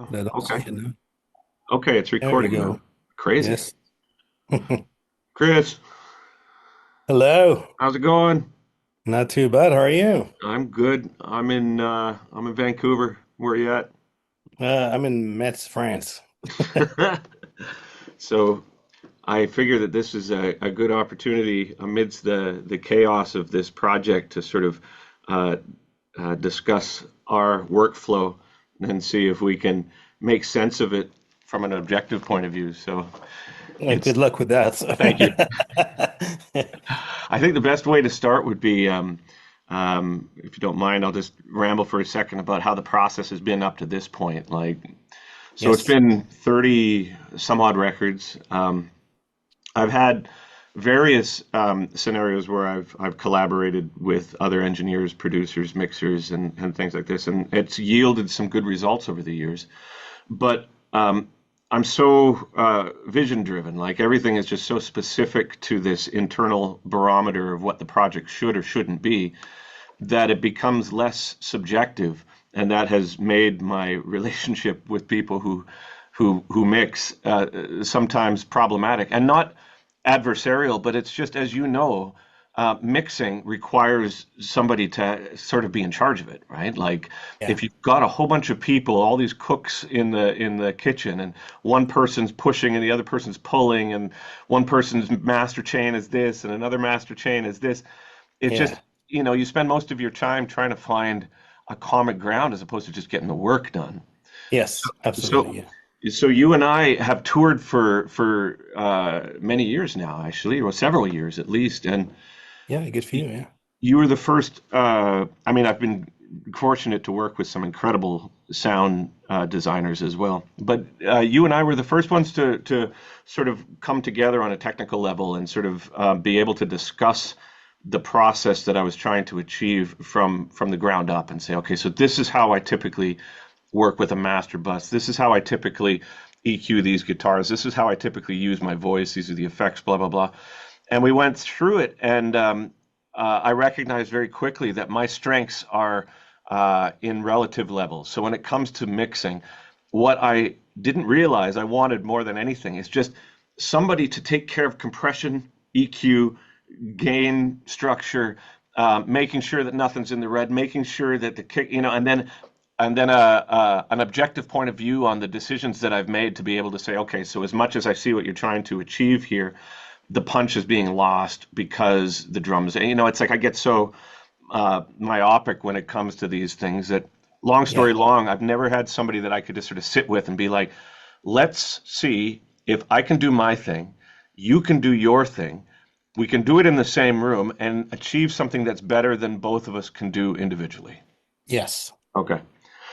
I don't see Okay. it now. Okay, it's There we recording now. go. Crazy. Yes. Chris, Hello. how's it going? Not too bad. How are you? I'm good. I'm in Vancouver. Where are you at? I'm in Metz, France. So I figure that this is a good opportunity amidst the chaos of this project to sort of uh, discuss our workflow and see if we can make sense of it from an objective point of view. So Good it's luck with that. thank you. I think the best way to start would be, if you don't mind, I'll just ramble for a second about how the process has been up to this point. So it's Yes. been 30 some odd records. I've had various scenarios where I've collaborated with other engineers, producers, mixers, and things like this, and it's yielded some good results over the years. But I'm so vision driven. Like everything is just so specific to this internal barometer of what the project should or shouldn't be that it becomes less subjective, and that has made my relationship with people who mix sometimes problematic and not adversarial, but it's just as you know, mixing requires somebody to sort of be in charge of it, right? Like Yeah. if you've got a whole bunch of people, all these cooks in the kitchen, and one person's pushing and the other person's pulling, and one person's master chain is this and another master chain is this, it just Yeah. you spend most of your time trying to find a common ground as opposed to just getting the work done. Yes. So, Absolutely. Yeah. so you and I have toured for many years now, actually, or several years at least. And Yeah. Good for you. Yeah. you were the first. I mean, I've been fortunate to work with some incredible sound designers as well. But you and I were the first ones to sort of come together on a technical level and sort of be able to discuss the process that I was trying to achieve from the ground up and say, okay, so this is how I typically work with a master bus. This is how I typically EQ these guitars. This is how I typically use my voice. These are the effects, blah, blah, blah. And we went through it, and I recognized very quickly that my strengths are in relative levels. So when it comes to mixing, what I didn't realize I wanted more than anything is just somebody to take care of compression, EQ, gain structure, making sure that nothing's in the red, making sure that the kick, and then an objective point of view on the decisions that I've made to be able to say, okay, so as much as I see what you're trying to achieve here, the punch is being lost because the drums, it's like I get so myopic when it comes to these things that, long story Yeah. long, I've never had somebody that I could just sort of sit with and be like, let's see if I can do my thing, you can do your thing, we can do it in the same room and achieve something that's better than both of us can do individually. Yes. Okay.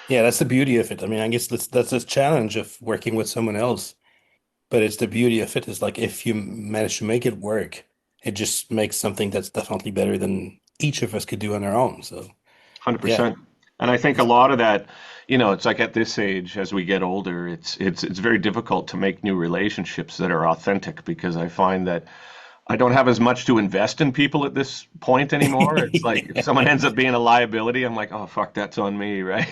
Yeah. That's the beauty of it. I mean, I guess that's the challenge of working with someone else. But it's the beauty of it is like if you manage to make it work, it just makes something that's definitely better than each of us could do on our own. So yeah, 100%. And I think a it's lot of that, it's like at this age, as we get older, it's very difficult to make new relationships that are authentic because I find that I don't have as much to invest in people at this point anymore. It's like if someone ends up being a liability, I'm like, oh fuck, that's on me, right?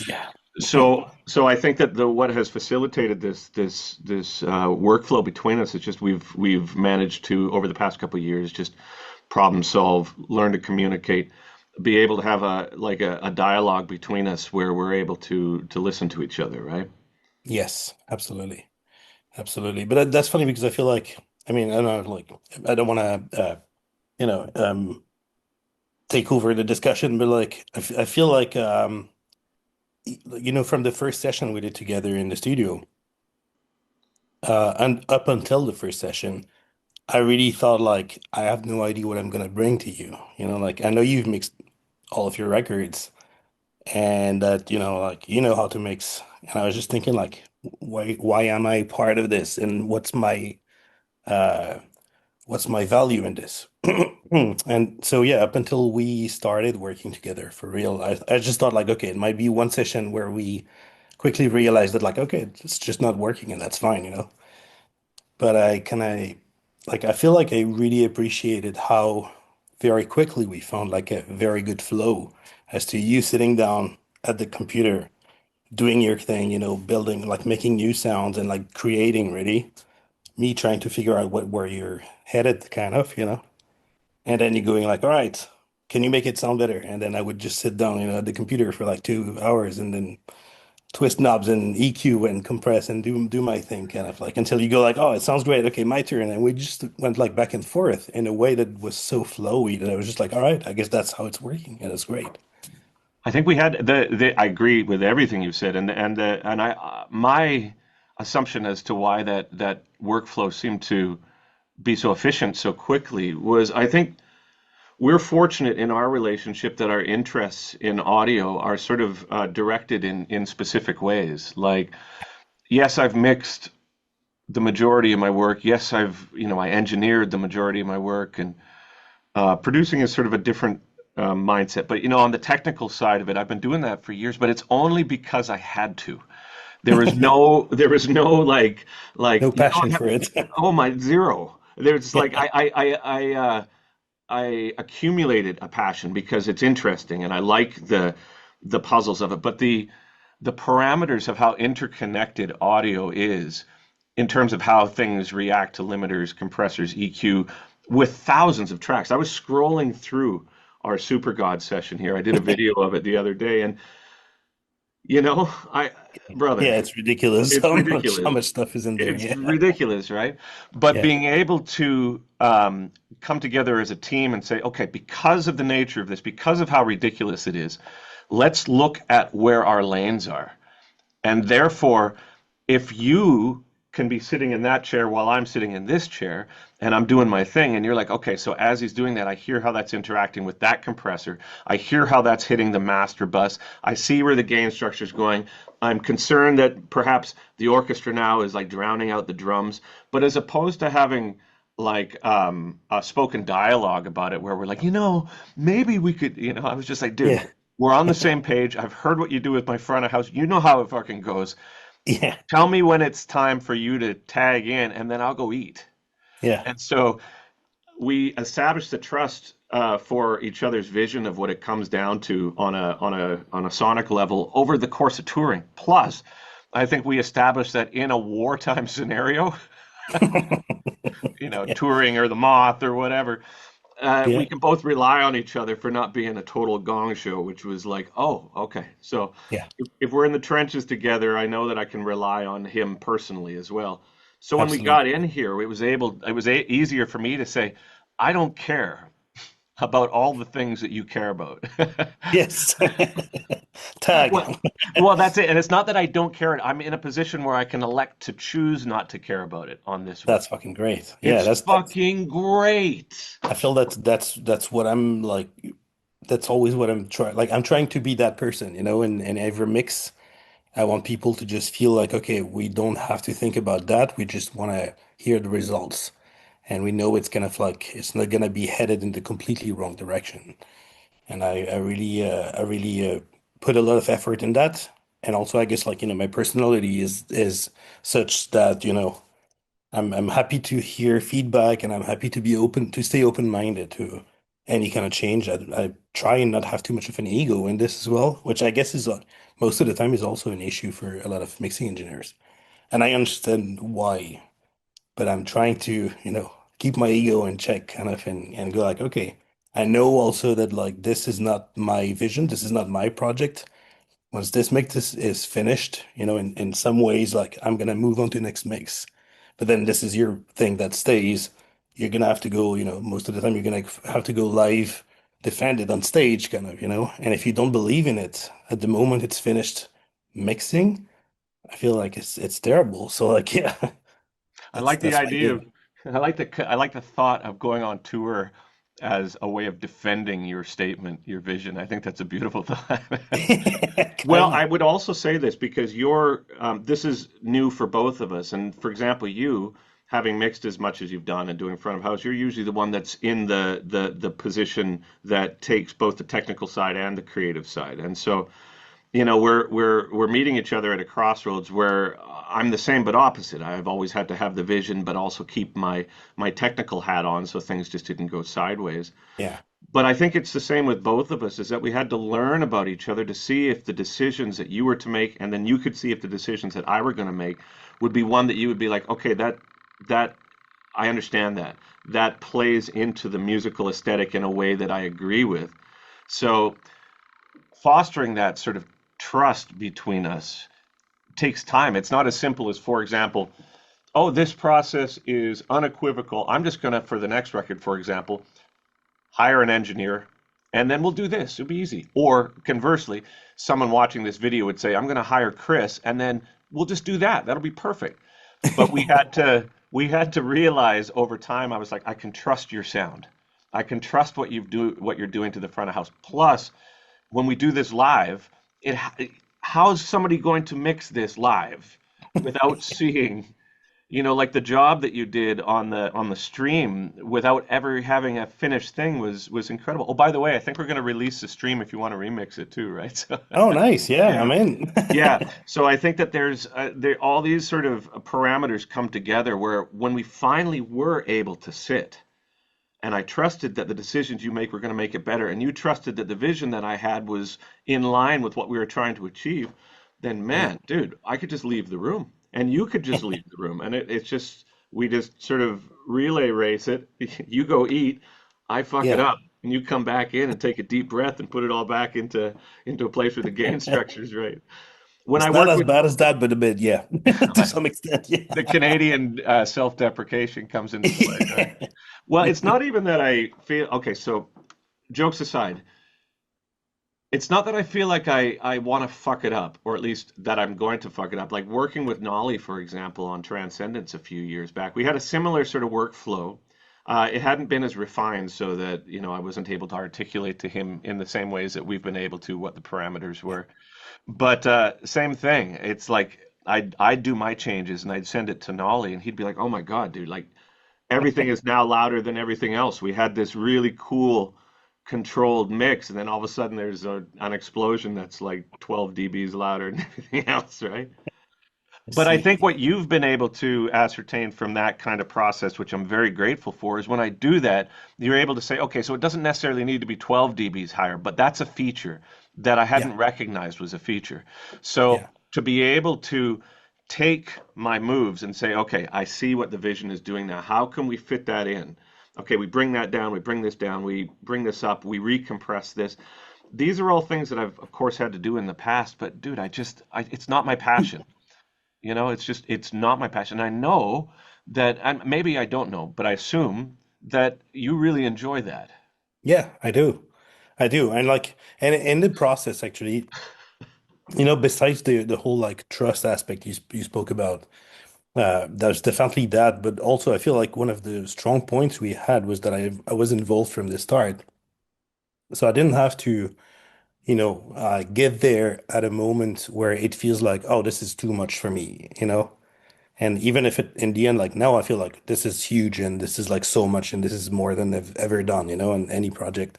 yeah. So I think that the what has facilitated this workflow between us is just we've managed to over the past couple of years just problem solve, learn to communicate, be able to have a dialogue between us where we're able to listen to each other, right? Yes, absolutely. Absolutely. But that's funny because I feel like, I mean, I don't know, like, I don't want to, you know, take over the discussion, but like, I feel like, from the first session we did together in the studio, and up until the first session, I really thought like, I have no idea what I'm going to bring to you. Like, I know you've mixed all of your records and that, like, you know how to mix. And I was just thinking like, why am I part of this? And uh, what's my value in this? And so yeah, up until we started working together for real, I just thought like, okay, it might be one session where we quickly realized that like, okay, it's just not working and that's fine. But I feel like I really appreciated how very quickly we found like a very good flow as to you sitting down at the computer doing your thing, building, like making new sounds and like creating really. Me trying to figure out where you're headed, kind of, And then you're going like, all right, can you make it sound better? And then I would just sit down, at the computer for like 2 hours and then twist knobs and EQ and compress and do my thing, kind of like until you go like, oh, it sounds great. Okay, my turn. And we just went like back and forth in a way that was so flowy that I was just like, all right, I guess that's how it's working, and it's great. I think we had I agree with everything you said, and I my assumption as to why that workflow seemed to be so efficient so quickly was I think we're fortunate in our relationship that our interests in audio are sort of directed in specific ways. Like, yes, I've mixed the majority of my work. Yes, I engineered the majority of my work, and producing is sort of a different mindset. But on the technical side of it, I've been doing that for years, but it's only because I had to. There was no No you passion don't have, for it. oh my, zero. There's like Yeah. I accumulated a passion because it's interesting and I like the puzzles of it, but the parameters of how interconnected audio is in terms of how things react to limiters, compressors, EQ with thousands of tracks. I was scrolling through our Super God session here. I did a video of it the other day, and I brother, Yeah, it's ridiculous it's how ridiculous. much stuff is in there. It's Yeah. ridiculous, right? But Yeah. being able to come together as a team and say, okay, because of the nature of this, because of how ridiculous it is, let's look at where our lanes are. And therefore, if you can be sitting in that chair while I'm sitting in this chair and I'm doing my thing, and you're like, okay, so as he's doing that, I hear how that's interacting with that compressor. I hear how that's hitting the master bus. I see where the gain structure is going. I'm concerned that perhaps the orchestra now is like drowning out the drums. But as opposed to having like a spoken dialogue about it where we're like, maybe we could, I was just like, dude, Yeah. we're on the same page. I've heard what you do with my front of house. You know how it fucking goes. Yeah. Tell me when it's time for you to tag in, and then I'll go eat. Yeah. And so we established the trust for each other's vision of what it comes down to on a sonic level over the course of touring. Plus, I think we established that in a wartime scenario, Yeah. touring or the Moth or whatever, we Yeah. can both rely on each other for not being a total gong show, which was like, oh, okay. So Yeah. if we're in the trenches together, I know that I can rely on him personally as well. So when we got in Absolutely. here, it was easier for me to say, I don't care about all the things that you care about. Yes. Tag. Well, well, that's it. And it's not that I don't care. I'm in a position where I can elect to choose not to care about it on this one. That's fucking great. Yeah, It's that's fucking great. I feel that's what I'm like, that's always what I'm trying, like I'm trying to be that person, in every mix. I want people to just feel like, okay, we don't have to think about that. We just want to hear the results. And we know it's kind of like it's not gonna be headed in the completely wrong direction. And I really put a lot of effort in that. And also, I guess like, my personality is such that, I'm happy to hear feedback and I'm happy to be open to stay open-minded to any kind of change. I try and not have too much of an ego in this as well, which I guess is most of the time is also an issue for a lot of mixing engineers. And I understand why, but I'm trying to, keep my ego in check kind of and go like, okay, I know also that like this is not my vision, this is not my project. Once this mix is finished, in some ways, like I'm gonna move on to the next mix. But then this is your thing that stays. You're gonna have to go, most of the time you're gonna have to go live, defend it on stage, kind of, And if you don't believe in it at the moment it's finished mixing, I feel like it's terrible. So like, yeah, I that's like the that's my idea of, game. I like the thought of going on tour as a way of defending your statement, your vision. I think that's a beautiful thought. Well, Kind I of. would also say this because this is new for both of us. And for example, you having mixed as much as you've done and doing front of house, you're usually the one that's in the position that takes both the technical side and the creative side. And so we're meeting each other at a crossroads where I'm the same but opposite. I've always had to have the vision, but also keep my technical hat on so things just didn't go sideways. Yeah. But I think it's the same with both of us, is that we had to learn about each other to see if the decisions that you were to make, and then you could see if the decisions that I were going to make would be one that you would be like, okay, that I understand that. That plays into the musical aesthetic in a way that I agree with. So fostering that sort of trust between us takes time. It's not as simple as, for example, oh, this process is unequivocal. I'm just going to, for the next record, for example, hire an engineer, and then we'll do this. It'll be easy. Or conversely, someone watching this video would say, I'm going to hire Chris, and then we'll just do that. That'll be perfect. But we had to realize over time. I was like, I can trust your sound. I can trust what you're doing to the front of house. Plus, when we do this live, it how's somebody going to mix this live without seeing, like the job that you did on the stream without ever having a finished thing was incredible. Oh, by the way, I think we're going to release the stream if you want to remix it too, right? So, Oh, nice. Yeah, yeah. I'm in. Yeah. So I think that all these sort of parameters come together where when we finally were able to sit, and I trusted that the decisions you make were going to make it better, and you trusted that the vision that I had was in line with what we were trying to achieve, then Yeah. man, dude, I could just leave the room, and you could just leave the room, and it's just we just sort of relay race it. You go eat, I fuck it Yeah. up, and you come back in and take a deep breath and put it all back into a place where the gain structure is right. When I It's not work as with bad as that, but a bit, yeah, to some extent, the yeah. Canadian self-deprecation comes into play, right? Well, it's not even that I feel okay. So jokes aside, it's not that I feel like I want to fuck it up, or at least that I'm going to fuck it up. Like working with Nolly, for example, on Transcendence a few years back, we had a similar sort of workflow. It hadn't been as refined, so that I wasn't able to articulate to him in the same ways that we've been able to what the parameters were. But same thing. It's like I'd do my changes and I'd send it to Nolly, and he'd be like, "Oh my God, dude! Like everything is now louder than everything else. We had this really cool controlled mix, and then all of a sudden there's an explosion that's like 12 dBs louder than everything else, right? I But I see. think what you've been able to ascertain from that kind of process, which I'm very grateful for, is when I do that, you're able to say, okay, so it doesn't necessarily need to be 12 dBs higher, but that's a feature that I Yeah. hadn't recognized was a feature. So Yeah. to be able to take my moves and say, okay, I see what the vision is doing now. How can we fit that in? Okay, we bring that down, we bring this down, we bring this up, we recompress this. These are all things that I've, of course, had to do in the past, but dude, it's not my passion. It's not my passion. I know that, and maybe I don't know, but I assume that you really enjoy that. Yeah, I do. I do. And like, and in the process, actually, besides the whole like trust aspect you spoke about, there's definitely that. But also, I feel like one of the strong points we had was that I was involved from the start, so I didn't have to, get there at a moment where it feels like, oh, this is too much for me. And even if it in the end, like now, I feel like this is huge and this is like so much and this is more than I've ever done, in any project.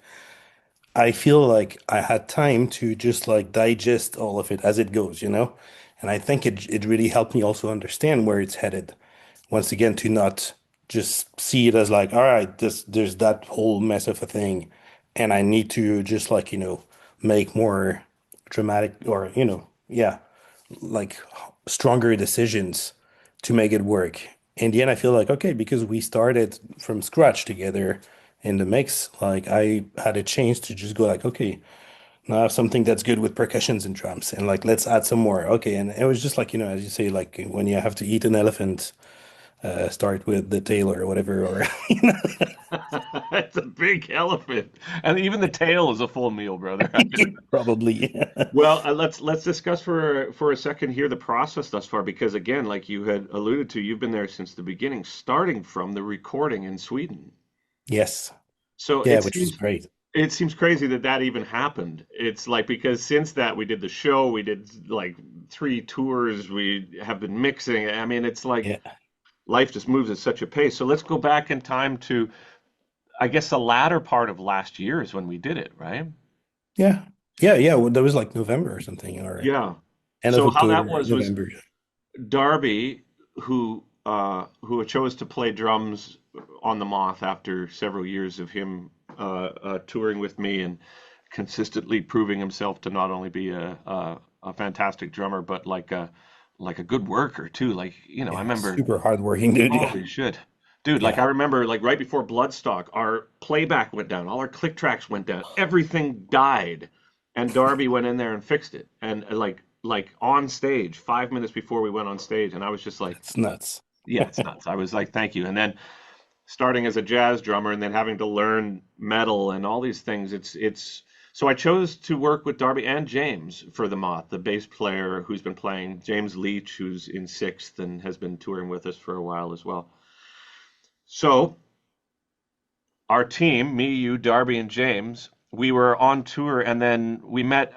I feel like I had time to just like digest all of it as it goes. And I think it really helped me also understand where it's headed. Once again, to not just see it as like, all right, there's that whole mess of a thing, and I need to just like, make more dramatic or, yeah, like stronger decisions to make it work. In the end, I feel like, okay, because we started from scratch together in the mix, like I had a chance to just go like, okay, now I have something that's good with percussions and drums, and like let's add some more. Okay, and it was just like, as you say, like when you have to eat an elephant, start with the tail or whatever, or It's a big elephant, and even the tail is a full meal, brother. yeah, probably. Well, let's discuss for a second here the process thus far, because again, like you had alluded to, you've been there since the beginning, starting from the recording in Sweden. Yes. So Yeah, it which was seems great. it seems crazy that that even happened. It's like because since that we did the show, we did like 3 tours, we have been mixing. I mean, it's like Yeah. life just moves at such a pace. So let's go back in time to, I guess, the latter part of last year is when we did it, right? Yeah. Yeah. Yeah. Well, that was like November or something, or Yeah. end of So how October, that was November. Darby, who chose to play drums on the Moth after several years of him touring with me and consistently proving himself to not only be a fantastic drummer, but like a good worker too. Like, I Yeah, remember, super hardworking dude. Yeah. holy shit. Dude, like Yeah. I remember like right before Bloodstock, our playback went down, all our click tracks went down, everything died. And Darby went in there and fixed it. And like on stage, 5 minutes before we went on stage, and I was just like, It's nuts. yeah, it's nuts. I was like, thank you. And then starting as a jazz drummer and then having to learn metal and all these things, it's so I chose to work with Darby and James for the Moth, the bass player who's been playing, James Leach, who's in sixth and has been touring with us for a while as well. So our team, me, you, Darby, and James, we were on tour, and then we met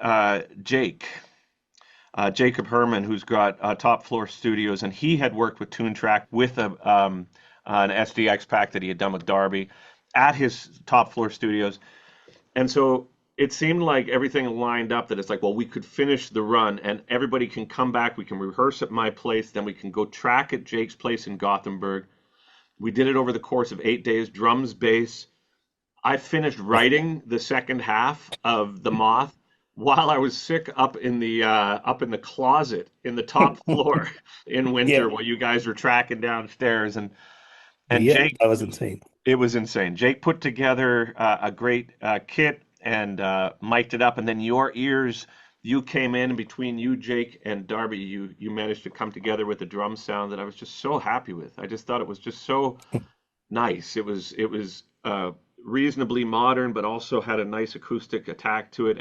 Jacob Herman, who's got Top Floor Studios, and he had worked with Toontrack with an SDX pack that he had done with Darby at his Top Floor Studios. And so it seemed like everything lined up that it's like, well, we could finish the run and everybody can come back. We can rehearse at my place, then we can go track at Jake's place in Gothenburg. We did it over the course of 8 days, drums, bass. I finished writing the second half of The Moth while I was sick up in the closet in the top floor in Yeah. winter while you guys were tracking downstairs. And Yeah, Jake, that was insane. it was insane. Jake put together a great kit and mic'd it up, and then your ears. You came in between you, Jake, and Darby. You managed to come together with a drum sound that I was just so happy with. I just thought it was just so nice. It was reasonably modern, but also had a nice acoustic attack to it,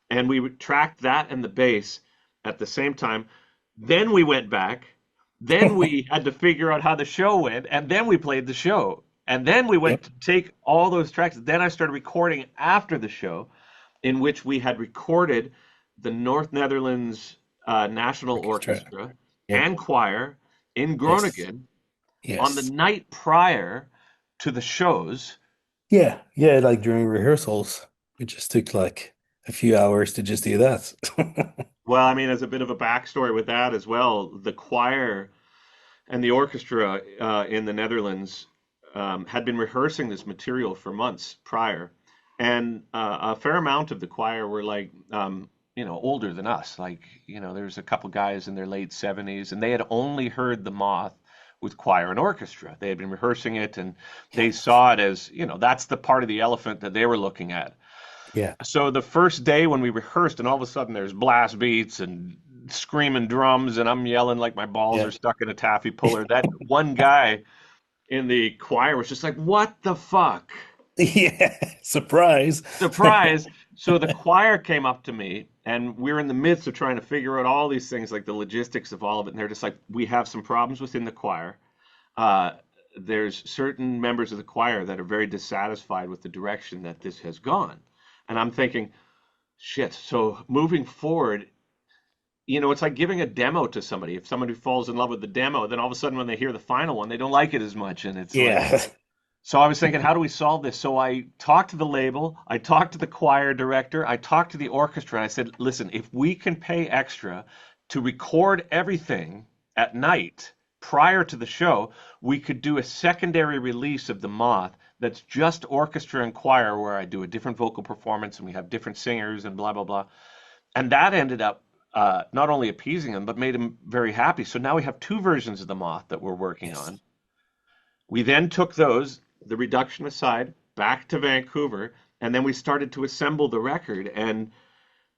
and we tracked that and the bass at the same time. Then we went back. Then we had to figure out how the show went, and then we played the show. And then we went Yep. to take all those tracks. Then I started recording after the show, in which we had recorded the North Netherlands National Orchestra. Orchestra Yep. and choir in Yes. Groningen on the Yes. night prior to the shows. Yeah. Yeah. Like during rehearsals, it just took like a few hours to just do that. Well, I mean, as a bit of a backstory with that as well, the choir and the orchestra in the Netherlands had been rehearsing this material for months prior, and a fair amount of the choir were like, older than us. Like, there's a couple guys in their late 70s, and they had only heard the Moth with choir and orchestra. They had been rehearsing it, and they Yes. saw it as, that's the part of the elephant that they were looking at. Yeah. So the first day when we rehearsed, and all of a sudden there's blast beats and screaming drums, and I'm yelling like my balls Yeah. are stuck in a taffy puller. That one guy in the choir was just like, "What the fuck?" Yeah. Surprise. Surprise. So the choir came up to me, and we're in the midst of trying to figure out all these things, like the logistics of all of it. And they're just like, "We have some problems within the choir. Uh, there's certain members of the choir that are very dissatisfied with the direction that this has gone." And I'm thinking, shit. So moving forward, it's like giving a demo to somebody. If somebody falls in love with the demo, then all of a sudden when they hear the final one, they don't like it as much. And it's like, Yeah. so I was thinking, how do we solve this? So I talked to the label, I talked to the choir director, I talked to the orchestra, and I said, listen, if we can pay extra to record everything at night prior to the show, we could do a secondary release of The Moth that's just orchestra and choir, where I do a different vocal performance and we have different singers and blah, blah, blah. And that ended up not only appeasing him, but made him very happy. So now we have two versions of The Moth that we're working Yes. on. We then took those, the reduction aside, back to Vancouver, and then we started to assemble the record. And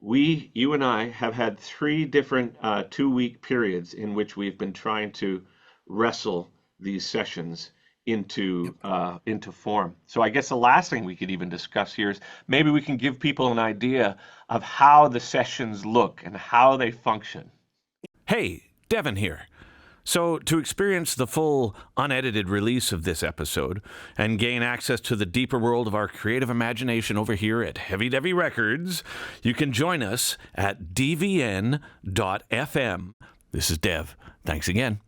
you and I, have had three different 2 week periods in which we've been trying to wrestle these sessions into form. So I guess the last thing we could even discuss here is maybe we can give people an idea of how the sessions look and how they function. Hey, Devin here. So, to experience the full, unedited release of this episode and gain access to the deeper world of our creative imagination over here at Heavy Devy Records, you can join us at dvn.fm. This is Dev. Thanks again.